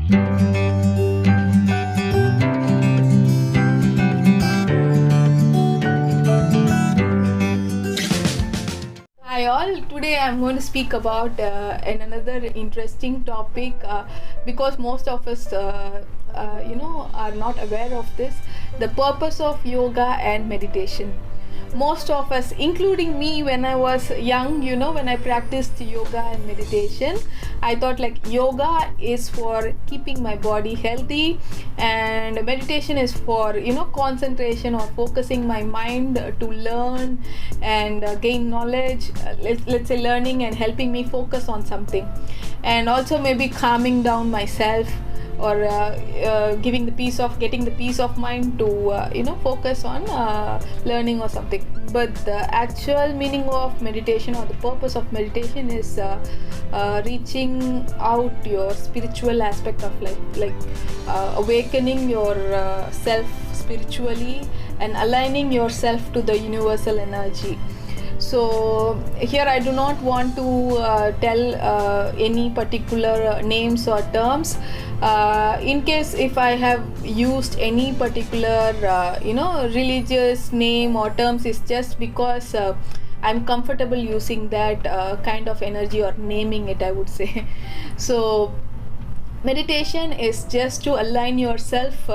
Hi all, today I'm going to speak about another interesting topic because most of us are not aware of this, the purpose of yoga and meditation. Most of us, including me, when I was young, when I practiced yoga and meditation, I thought like yoga is for keeping my body healthy and meditation is for concentration or focusing my mind to learn and gain knowledge, let's say learning and helping me focus on something, and also maybe calming down myself or getting the peace of mind to focus on learning or something. But the actual meaning of meditation or the purpose of meditation is reaching out your spiritual aspect of life, like awakening your self spiritually and aligning yourself to the universal energy. So here I do not want to tell any particular names or terms. In case if I have used any particular religious name or terms, is just because I'm comfortable using that kind of energy or naming it, I would say. So meditation is just to align yourself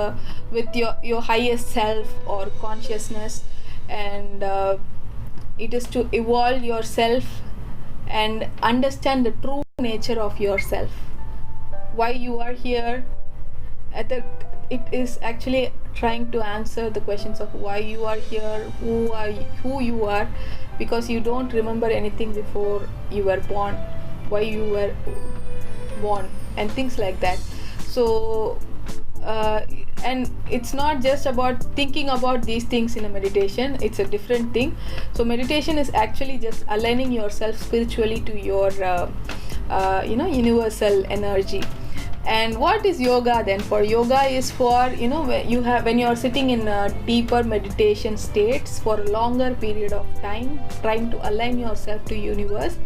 with your highest self or consciousness, and it is to evolve yourself and understand the true nature of yourself, why you are here. It is actually trying to answer the questions of why you are here, who you are, because you don't remember anything before you were born, why you were born, and things like that. So and it's not just about thinking about these things in a meditation, it's a different thing. So meditation is actually just aligning yourself spiritually to your universal energy. And what is yoga then? For yoga is for when you are sitting in deeper meditation states for a longer period of time, trying to align yourself to universe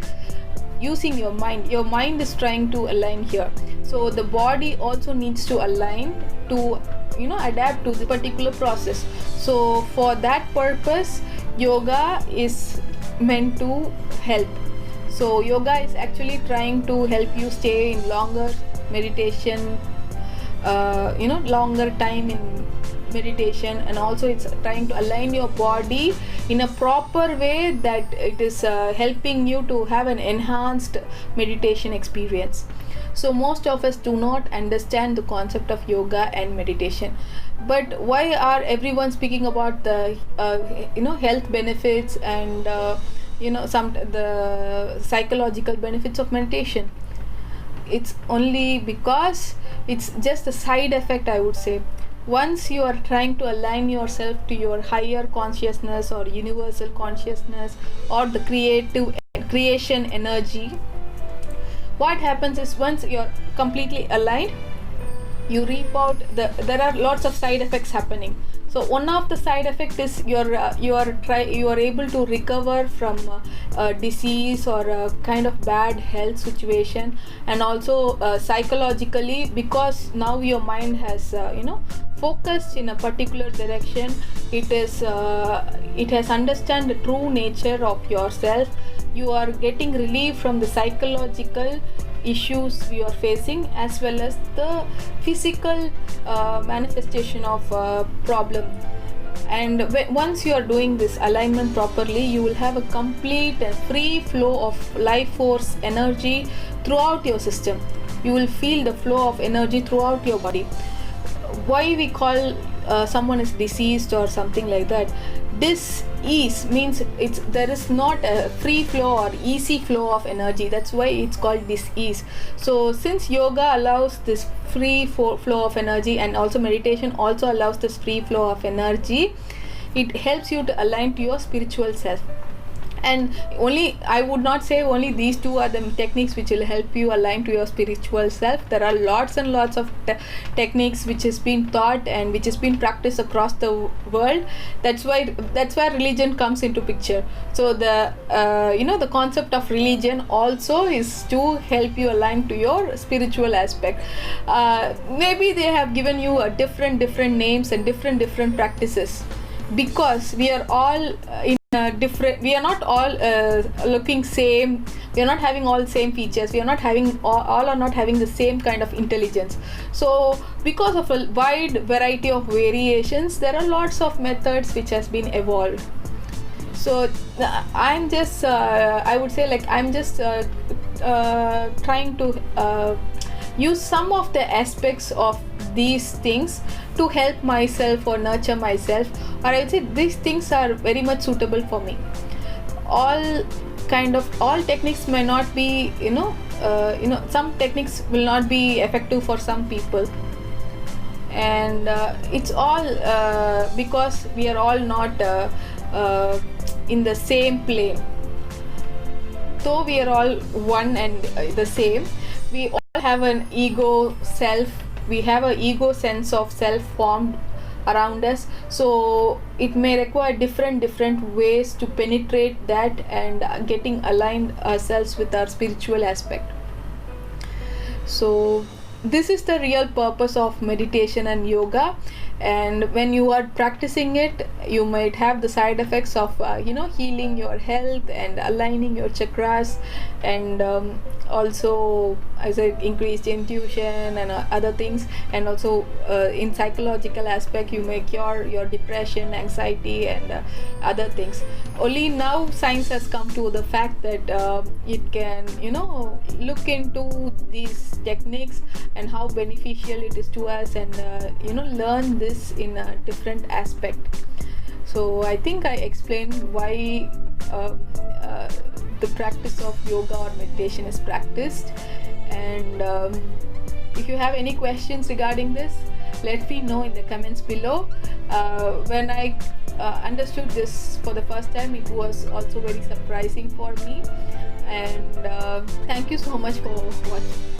using your mind is trying to align here. So the body also needs to align to adapt to the particular process. So for that purpose, yoga is meant to help. So yoga is actually trying to help you stay in longer meditation, longer time in meditation, and also it's trying to align your body in a proper way that it is helping you to have an enhanced meditation experience. So most of us do not understand the concept of yoga and meditation. But why are everyone speaking about the health benefits and some the psychological benefits of meditation? It's only because it's just a side effect, I would say. Once you are trying to align yourself to your higher consciousness or universal consciousness or the creation energy, what happens is once you're completely aligned, you reap out there are lots of side effects happening. So one of the side effect is you are able to recover from disease or a kind of bad health situation, and also psychologically, because now your mind has focused in a particular direction. It has understand the true nature of yourself. You are getting relief from the psychological issues you are facing, as well as the physical manifestation of problem. And once you are doing this alignment properly, you will have a complete and free flow of life force energy throughout your system. You will feel the flow of energy throughout your body. Why we call someone is diseased or something like that? Dis-ease means there is not a free flow or easy flow of energy. That's why it's called dis-ease. So since yoga allows this free flow of energy, and also meditation also allows this free flow of energy, it helps you to align to your spiritual self. And only, I would not say only these two are the techniques which will help you align to your spiritual self. There are lots and lots of techniques which has been taught and which has been practiced across the world. That's where religion comes into picture. So the the concept of religion also is to help you align to your spiritual aspect. Maybe they have given you a different names and different practices, because we are all in different, we are not all looking same, we are not having all same features, we are not having all are not having the same kind of intelligence. So because of a wide variety of variations, there are lots of methods which has been evolved. So I'm just I would say, like, I'm just trying to use some of the aspects of these things to help myself or nurture myself, or I would say these things are very much suitable for me. All techniques may not be, some techniques will not be effective for some people, and it's all because we are all not in the same plane. Though we are all one and the same, we all have an ego self, we have an ego sense of self formed around us. So it may require different ways to penetrate that and getting aligned ourselves with our spiritual aspect. So this is the real purpose of meditation and yoga. And when you are practicing it, you might have the side effects of healing your health and aligning your chakras, and also, as I increased intuition and other things. And also in psychological aspect, you may cure your depression, anxiety, and other things. Only now science has come to the fact that it can look into these techniques and how beneficial it is to us, and learn this in a different aspect. So I think I explained why the practice of yoga or meditation is practiced. And if you have any questions regarding this, let me know in the comments below. When I understood this for the first time, it was also very surprising for me. And thank you so much for watching.